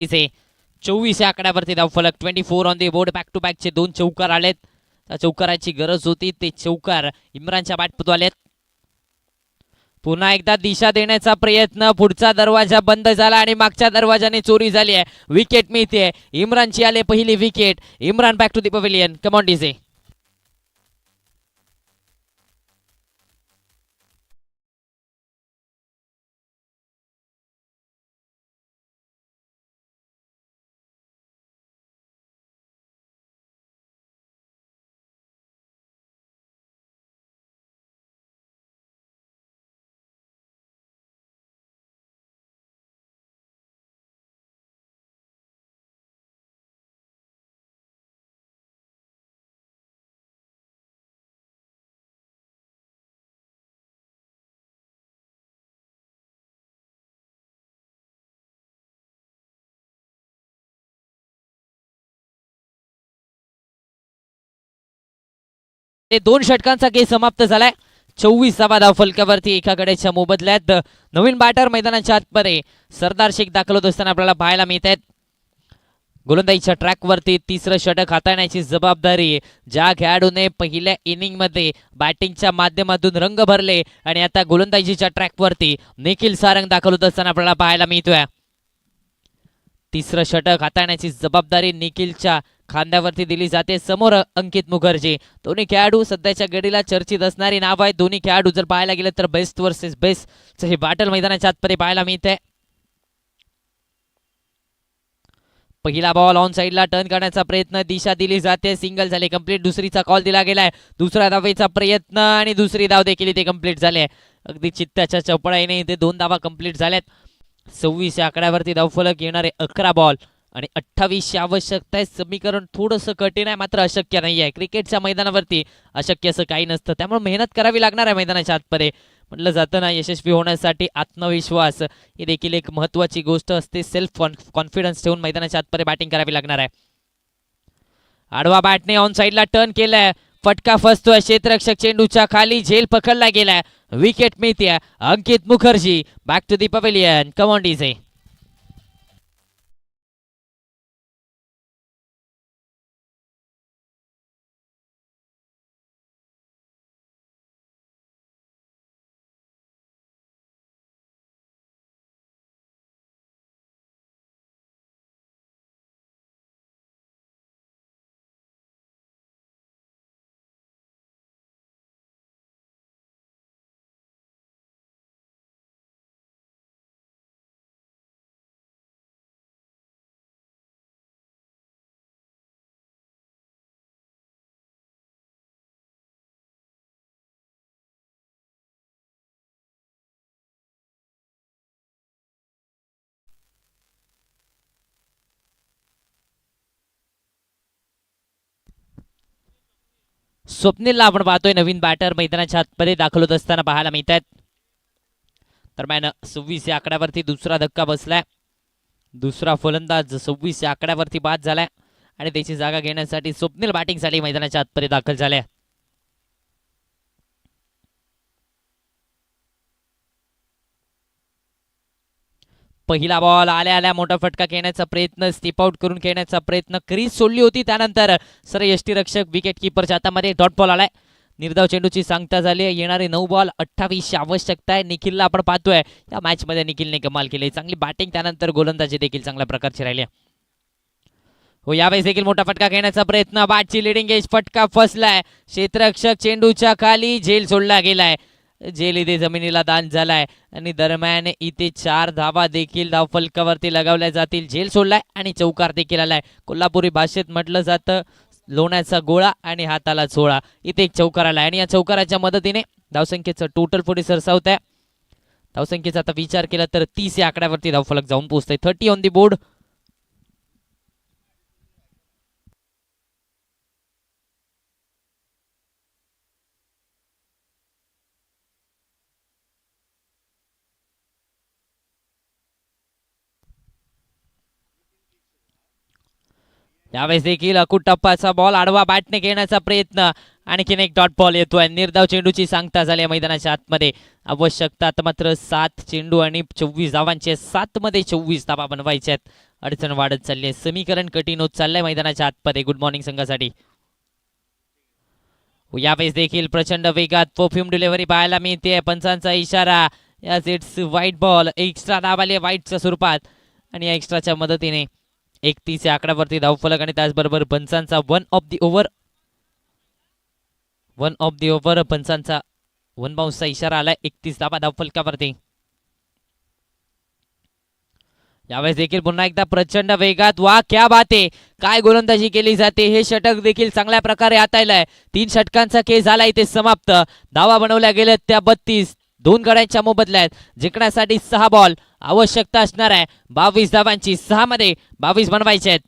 इथे 24 या आकड्यावरती धावफलक. 24 on the board. Back to बॅकचे 2 चौकार आलेत. त्या चौकाराची गरज होती, ते चौकार इम्रानच्या बॅटमधून आलेत. पुन्हा एकदा दिशा देण्याचा प्रयत्न. पुढचा दरवाजा बंद झाला आणि मागच्या दरवाजाने चोरी झाली आहे. विकेट मिळते. इम्रानची आले पहिली wicket. Imran back to the pavilion. Come on DJ. ते 2 षटकांचा खेळ समाप्त झालाय. 24 धावा धावफलकावरती एका गड्याच्या मोबदल्यात. नवीन बॅटर मैदानाच्या आतमध्ये सरदार शेख दाखल होत असताना आपल्याला पाहायला मिळत आहेत. गोलंदाजीच्या ट्रॅकवरती तिसरं षटक हाताळण्याची जबाबदारी ज्या खेळाडूने पहिल्या इनिंग मध्ये बॅटिंगच्या माध्यमातून रंग भरले आणि आता गोलंदाजीच्या ट्रॅकवरती निखिल सारंग दाखल होत असताना आपल्याला पाहायला मिळतोय. तिसरं षटक हाताळण्याची जबाबदारी निखिलच्या खांद्यावरती दिली जाते. समोर अंकित मुखर्जी. दोन्ही खेळाडू सध्याच्या घडीला चर्चित असणारी नाव आहेत. दोन्ही खेळाडू जर पाहायला गेले तर बेस्ट वर्सेस बेस्ट हे बॅटल मैदानाच्या आतमध्ये पाहायला मिळते. पहिला बॉल ऑन साईडला टर्न करण्याचा प्रयत्न, दिशा दिली जाते, सिंगल झाले कंप्लीट. दुसरीचा कॉल दिला गेलाय, दुसरा धावेचा प्रयत्न आणि दुसरी धाव देखील इथे कंप्लीट झाली. अगदी चित्ताच्या चपळाईने इथे 2 धावा कंप्लीट झाल्यात. 26 या आकड्यावरती धावफलक येणारे 11 बॉल आणि 28 आवश्यकता आहे. समीकरण थोडंसं कठीण आहे, मात्र अशक्य नाही आहे. क्रिकेटच्या मैदानावरती अशक्य असं काही नसतं, त्यामुळे मेहनत करावी लागणार आहे मैदानाच्या आतमध्ये. म्हटलं जातं ना, यशस्वी होण्यासाठी आत्मविश्वास ही देखील एक महत्त्वाची गोष्ट असते. सेल्फ कॉन्फिडन्स ठेवून मैदानाच्या आतमध्ये बॅटिंग करावी लागणार आहे. आडवा बॅटने ऑन साईडला टर्न केलाय, फटका फसतोय, क्षेत्ररक्षक चेंडूच्या खाली, झेल पकडला गेलाय, विकेट मिळते. Ankit Mukherjee back to the pavilion. Come on DJ. स्वप्नीलला आपण पाहतोय नवीन बॅटर मैदानाच्या आतमध्ये दाखल होत असताना पाहायला मिळत आहेत. दरम्यान 26 या आकड्यावरती दुसरा धक्का बसलाय. दुसरा फलंदाज 26 या आकड्यावरती बाद झालाय आणि त्याची जागा घेण्यासाठी स्वप्नील बॅटिंगसाठी मैदानाच्या आतमध्ये दाखल झाले. पहिला बॉल आल्या आल्या मोठा फटका खेळण्याचा प्रयत्न, स्टिप आउट करून खेळण्याचा प्रयत्न, क्रीज सोडली होती. त्यानंतर सर यष्टीरक्षक विकेट किपरच्या हातामध्ये डॉट बॉल आलाय. निर्धाव चेंडूची सांगता झाली. येणारे 9 बॉल 28 आवश्यकता आहे. निखिलला आपण पाहतोय या मॅच मध्ये निखिलने कमाल केली, चांगली बॅटिंग, त्यानंतर गोलंदाजी देखील चांगल्या प्रकारची राहिली. हो, यावेळेस देखील मोठा फटका घेण्याचा प्रयत्न, बॅटची लिडिंग एज, फटका फसलाय, क्षेत्ररक्षक चेंडूच्या खाली, झेल सोडला गेलाय, झेल इथे जमिनीला दान झालाय आणि दरम्यान इथे 4 धावा देखील धावफलकावरती लगावल्या जातील. झेल सोडलाय आणि चौकार देखील आलाय. कोल्हापुरी भाषेत म्हटलं जातं लोण्याचा गोळा आणि हाताला चोळा. इथे एक चौकार आलाय आणि या चौकाराच्या मदतीने धावसंख्येचं टोटल पुढे सरसावत आहे. धावसंख्येचा आता विचार केला तर 30 या आकड्यावरती धावफलक जाऊन पोहोचतंय. 30 ऑन दी बोर्ड. यावेळेस देखील अकुट टप्पाचा बॉल, आडवा बॅटने घेण्याचा प्रयत्न, आणखीन एक डॉट बॉल येतोय. निर्धाव चेंडूची सांगता झाली मैदानाच्या आतमध्ये. आवश्यकता मात्र 7 चेंडू आणि 24 धावांचे, 7 मध्ये 24 धावा बनवायच्या आहेत. अडचण वाढत चालली आहे, समीकरण कठीण होत चाललंय मैदानाच्या आतमध्ये गुड मॉर्निंग संघासाठी. यावेळेस देखील प्रचंड वेगात परफ्यूम डिलिव्हरी पाहायला मिळते. पंचांचा इशारा, यास इट्स व्हाईट बॉल, एक्स्ट्रा धाव आली व्हाईटच्या स्वरूपात आणि या एक्स्ट्राच्या मदतीने 31 या आकड्यावरती धावफलक आणि त्याचबरोबर पंचांचा वन ऑफ दी ओव्हर पंचांचा 1 बाउन्सचा इशारा आलाय. 31 धावा धावफलकावरती. यावेळेस देखील पुन्हा एकदा प्रचंड वेगात, वा क्या बात आहे, काय गोलंदाजी केली जाते. हे षटक देखील चांगल्या प्रकारे हाताळलंय. 3 षटकांचा खेळ झाला इथे समाप्त. धावा बनवल्या गेल्या त्या 32. 2 गड्यांच्या मोबदल्यात जिंकण्यासाठी 6 बॉल आवश्यकता असणार आहे. 22 धावांची, 6 मध्ये 22 बनवायचे आहेत.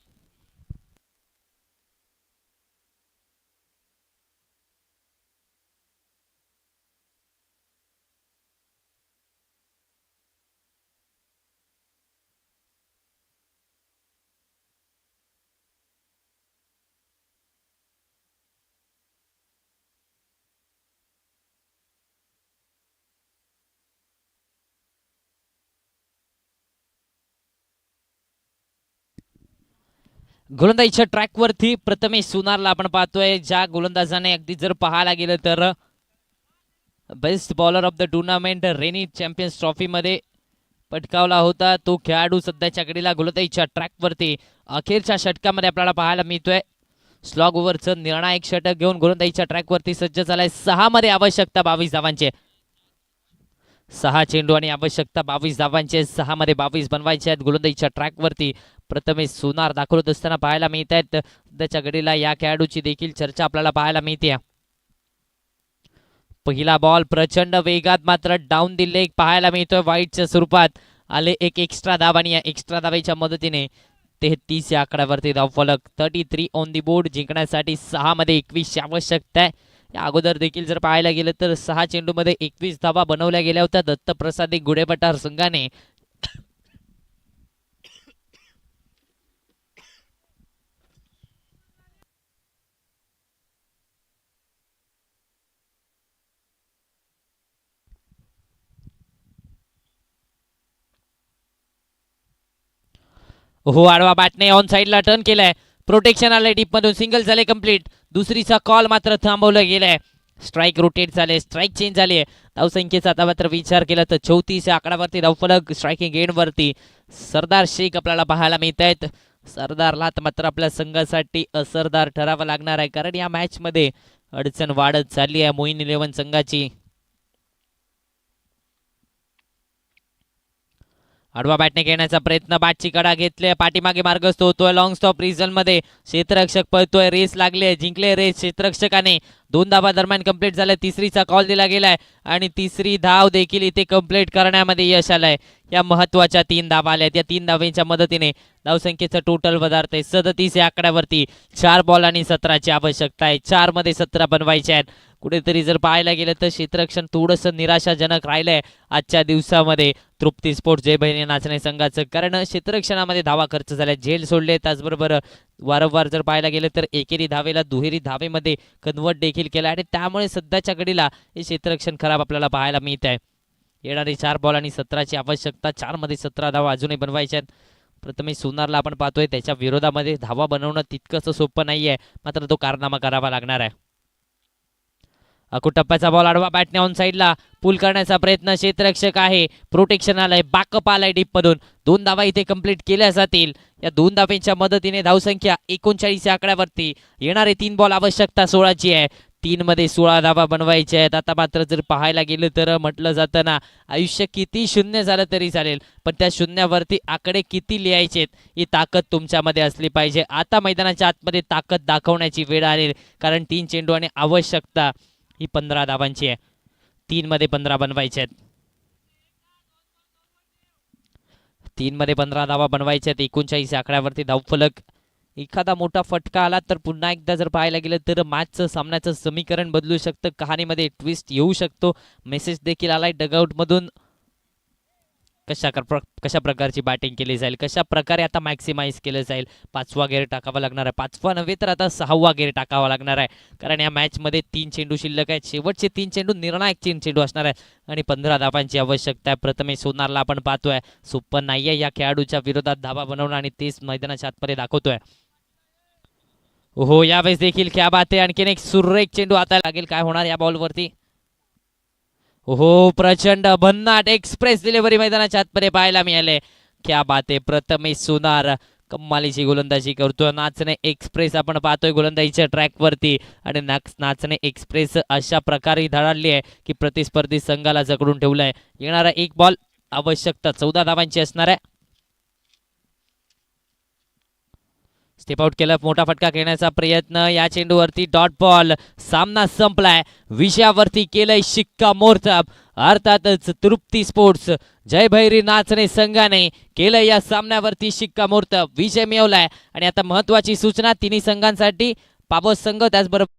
गोलंदाजीच्या ट्रॅकवरती प्रथमेश सुनारला आपण पाहतोय, ज्या गोलंदाजाने अगदी जर पाहायला गेलं तर best bowler of the tournament rainy champions trophy मध्ये पटकावला होता. तो खेळाडू सध्याच्या घडीला गोलंदाजीच्या ट्रॅकवरती अखेरच्या षटकामध्ये आपल्याला पाहायला मिळतोय. स्लॉग ओव्हरचं निर्णायक षटक घेऊन गोलंदाजीच्या ट्रॅकवरती सज्ज झालाय. 6 मध्ये आवश्यकता 22 धावांचे. 6 चेंडू आणि आवश्यकता 22 धावांची. 6 मध्ये 22 बनवायचे आहेत. गोलंदाजीच्या ट्रॅकवरती प्रथमेश सोनार दाखवत असताना पाहायला मिळत आहेत. सध्याच्या घडीला या खेळाडूची देखील चर्चा आपल्याला पाहायला मिळते. पहिला बॉल प्रचंड वेगात मात्र डाऊन दी लेग पाहायला मिळतोय. वाईटच्या स्वरूपात आले एक एक्स्ट्रा धाव आणि या एक्स्ट्रा धावेच्या मदतीने 33 या आकड्यावरती धावफलक. 33 ऑन दी बोर्ड. जिंकण्यासाठी 6 मध्ये 21 आवश्यकता आहे. या अगोदर देखील जर पाहायला गेलं तर 6 चेंडूमध्ये 21 धावा बनवल्या गेल्या होत्या दत्तप्रसादी गुडेपठार संघाने. हो, आडवा बॅटने ऑन साइडला टर्न केलाय. प्रोटेक्शन आलंय डीप मधून. सिंगल झाले कंप्लीट. दुसरीचा कॉल मात्र थांबवलं गेलाय. स्ट्राईक रोटेट झाले. स्ट्राईक चेंज झाली आहे. धावसंख्येचा आता मात्र विचार केला तर 34 या आकड्यावरती धावफलक. स्ट्रायकिंग एंडवरती सरदार शेख आपल्याला पाहायला मिळत आहेत. सरदारला मात्र आपल्या संघासाठी असरदार ठरावं लागणार आहे कारण या मॅच मध्ये अडचण वाढत चालली आहे मोईन 11 संघाची. आडवा बॅटने घेण्याचा प्रयत्न. बॅटची कडा घेतले. पाठीमागे मार्गस्थ होतोय. लॉंग स्टॉप रिझन मध्ये क्षेत्ररक्षक पळतोय. रेस लागले. जिंकले रेस क्षेत्ररक्षकाने. 2 धावा दरम्यान कंप्लीट झाल्या. तिसरीचा कॉल दिला गेलाय आणि तिसरी धाव देखील इथे कंप्लीट करण्यामध्ये यश आलंय. या महत्वाच्या 3 धावा आल्यात. या 3 धावांच्या मदतीने धावसंख्येचं टोटल वधारतंय 37 या आकड्यावरती. 4 बॉल आणि 17ची आवश्यकता आहे. 4 मध्ये 17 बनवायचे आहेत. कुठेतरी जर पाहायला गेलं तर क्षेत्ररक्षण थोडंसं निराशाजनक राहिलंय आजच्या दिवसामध्ये तृप्ती स्पोर्ट्स जय भैरी नाचणे संघाचं कारण क्षेत्ररक्षणामध्ये धावा खर्च झाल्या. झेल सोडले. त्याचबरोबर वारंवार जर पाहायला गेलं तर एकेरी धावेला दुहेरी धावेमध्ये कन्वर्ट देखील केला आणि त्यामुळे सध्याच्या घडीला हे क्षेत्ररक्षण खराब आपल्याला पाहायला मिळत आहे. येणारे 4 बॉल आणि 17ची आवश्यकता. 4 मध्ये 17 धावा अजूनही बनवायच्या आहेत. प्रथमेश सोनारला आपण पाहतोय त्याच्या विरोधामध्ये धावा बनवणं तितकंसं सोपं नाहीये मात्र तो कारनामा करावा लागणार आहे. टप्प्याचा बॉल आडवा बॅटने ऑन साइडला पुल करण्याचा प्रयत्न. क्षेत्ररक्षक आहे. प्रोटेक्शन आलंय. बॅकअप आलाय डीप मधून. 2 धावा इथे कंप्लीट केल्या जातील. या 2 धावांच्या मदतीने धावसंख्या 39 आकड्यावरती. येणारे 3 बॉल आवश्यकता 16ची आहे. 3 मध्ये 16 धावा बनवायच्या आहेत. आता मात्र जर पाहायला गेलं तर म्हटलं जातं ना आयुष्य किती शून्य झालं तरी चालेल पण त्या शून्यावरती आकडे किती लिहायचे ही ताकद तुमच्यामध्ये असली पाहिजे. आता मैदानाच्या आतमध्ये ताकद दाखवण्याची वेळ आली कारण 3 चेंडू आणि आवश्यकता ही 15 धावांची आहे. 3 मध्ये 15 बनवायचे आहेत. 3 मध्ये 15 धावा बनवायच्या आहेत. 39 आकड्यावरती धावफलक. एखादा मोठा फटका आला तर पुन्हा एकदा जर पाहायला गेलं तर मॅचचं सामन्याचं समीकरण बदलू शकतं. कहाणीमध्ये ट्विस्ट येऊ शकतो. मेसेज देखील आलाय डगआउट मधून. कशा प्रकारची बॅटिंग केली जाईल. कशा प्रकारे आता मॅक्सिमाइज केलं जाईल. 5वा गेअर टाकावा लागणार आहे. 5वा नव्हे तर आता 6वा गेअर टाकावा लागणार आहे कारण या मॅच मध्ये 3 चेंडू शिल्लक आहेत. शेवटचे 3 चेंडू निर्णायक 3 चेंडू असणार आहे आणि 15 धावांची आवश्यकता आहे. प्रथमेश सोनारला आपण पाहतोय सोपं नाहीये या खेळाडूच्या विरोधात धावा बनवणं आणि तेच मैदानाच्या आतमध्ये दाखवतोय. हो, यावेळेस देखील क्या बात आहे. आणखीन एक सुरेख चेंडू आता लागेल. काय होणार या बॉलवरती. हो, प्रचंड भन्नाट एक्सप्रेस डिलिव्हरी मैदानाच्या आतमध्ये पाहायला मिळाले. क्या बात आहे. प्रथमेश सोनार कमालीची गोलंदाजी करतोय. नाचणे एक्सप्रेस आपण पाहतोय गोलंदाजीच्या ट्रॅकवरती आणि नाचणे एक्सप्रेस अशा प्रकारे धडाडली आहे की प्रतिस्पर्धी संघाला जकडून ठेवलाय. येणारा 1 बॉल आवश्यकता 14 धावांची असणार आहे. स्टेप आउट केलं. मोठा फटका घेण्याचा प्रयत्न. या चेंडूवरती डॉट बॉल. सामना संपलाय. विषयावरती केलंय शिक्कामोर्तब. अर्थातच तृप्ती स्पोर्ट्स जय भैरी नाचणे संघाने केलं या सामन्यावरती शिक्कामोर्तब. विजय मिळवलाय आणि आता महत्वाची सूचना तिन्ही संघांसाठी पावस संघ त्याचबरोबर